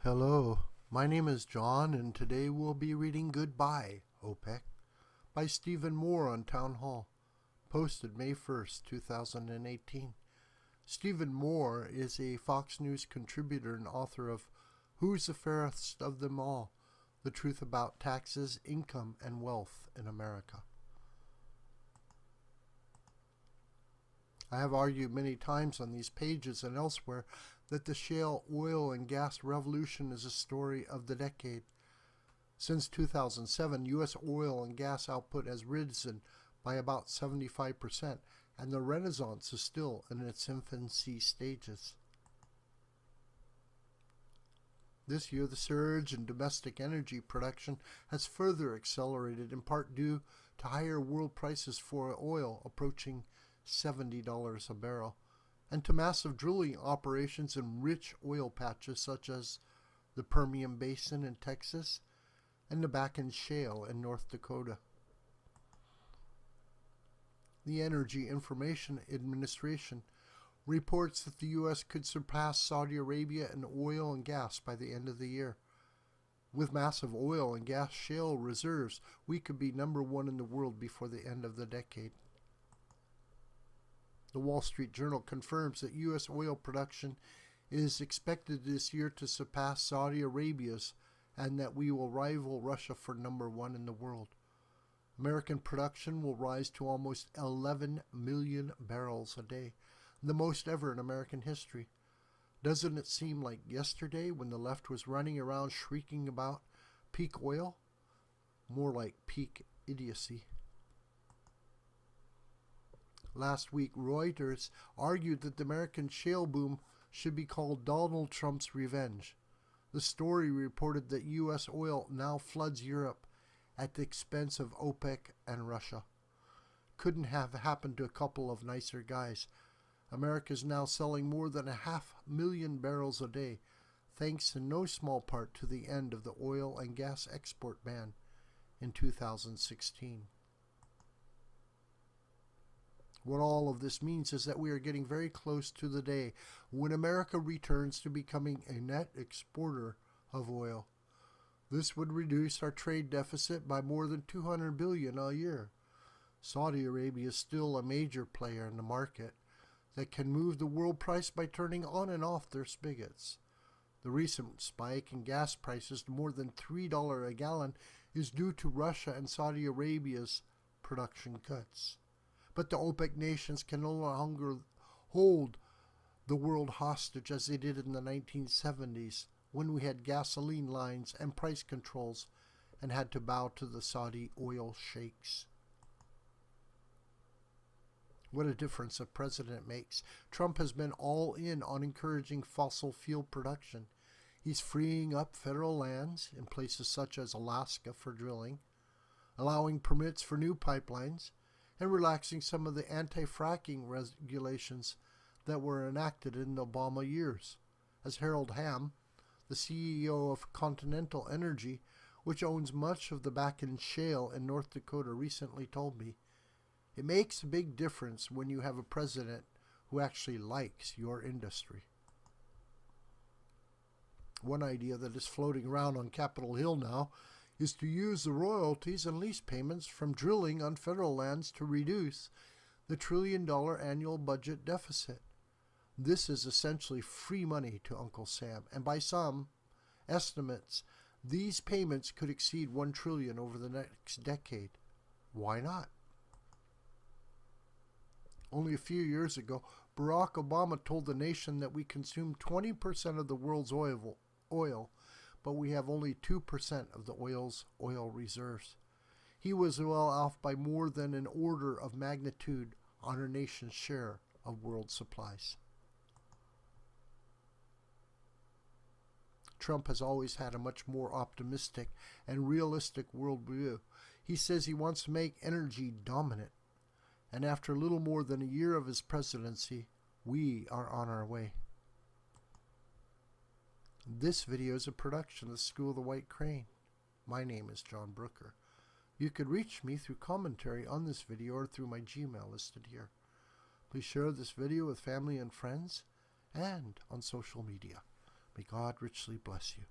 Hello, my name is John, and today we'll be reading Goodbye, OPEC by Stephen Moore on Townhall, posted May 1st, 2018. Stephen Moore is a Fox News contributor and author of Who's the Fairest of Them All? The Truth About Taxes, Income, and Wealth in America. I have argued many times on these pages and elsewhere that the shale oil and gas revolution is a story of the decade. Since 2007, U.S. oil and gas output has risen by about 75%, and the renaissance is still in its infancy stages. This year, the surge in domestic energy production has further accelerated, in part due to higher world prices for oil approaching $70 a barrel, and to massive drilling operations in rich oil patches such as the Permian Basin in Texas and the Bakken Shale in North Dakota. The Energy Information Administration reports that the U.S. could surpass Saudi Arabia in oil and gas by the end of the year. With massive oil and gas shale reserves, we could be number one in the world before the end of the decade. The Wall Street Journal confirms that U.S. oil production is expected this year to surpass Saudi Arabia's, and that we will rival Russia for number one in the world. American production will rise to almost 11 million barrels a day, the most ever in American history. Doesn't it seem like yesterday when the left was running around shrieking about peak oil? More like peak idiocy. Last week, Reuters argued that the American shale boom should be called Donald Trump's revenge. The story reported that U.S. oil now floods Europe at the expense of OPEC and Russia. Couldn't have happened to a couple of nicer guys. America is now selling more than 500,000 barrels a day, thanks in no small part to the end of the oil and gas export ban in 2016. What all of this means is that we are getting very close to the day when America returns to becoming a net exporter of oil. This would reduce our trade deficit by more than $200 billion a year. Saudi Arabia is still a major player in the market that can move the world price by turning on and off their spigots. The recent spike in gas prices to more than $3 a gallon is due to Russia and Saudi Arabia's production cuts. But the OPEC nations can no longer hold the world hostage as they did in the 1970s, when we had gasoline lines and price controls and had to bow to the Saudi oil sheikhs. What a difference a president makes. Trump has been all in on encouraging fossil fuel production. He's freeing up federal lands in places such as Alaska for drilling, allowing permits for new pipelines, and relaxing some of the anti-fracking regulations that were enacted in the Obama years. As Harold Hamm, the CEO of Continental Energy, which owns much of the Bakken Shale in North Dakota, recently told me, it makes a big difference when you have a president who actually likes your industry. One idea that is floating around on Capitol Hill now is to use the royalties and lease payments from drilling on federal lands to reduce the $1 trillion annual budget deficit. This is essentially free money to Uncle Sam, and by some estimates, these payments could exceed $1 trillion over the next decade. Why not? Only a few years ago, Barack Obama told the nation that we consume 20% of the world's oil, but we have only 2% of the oil's oil reserves. He was well off by more than an order of magnitude on our nation's share of world supplies. Trump has always had a much more optimistic and realistic worldview. He says he wants to make energy dominant. And after a little more than a year of his presidency, we are on our way. This video is a production of the School of the White Crane. My name is John Brooker. You could reach me through commentary on this video or through my Gmail listed here. Please share this video with family and friends and on social media. May God richly bless you.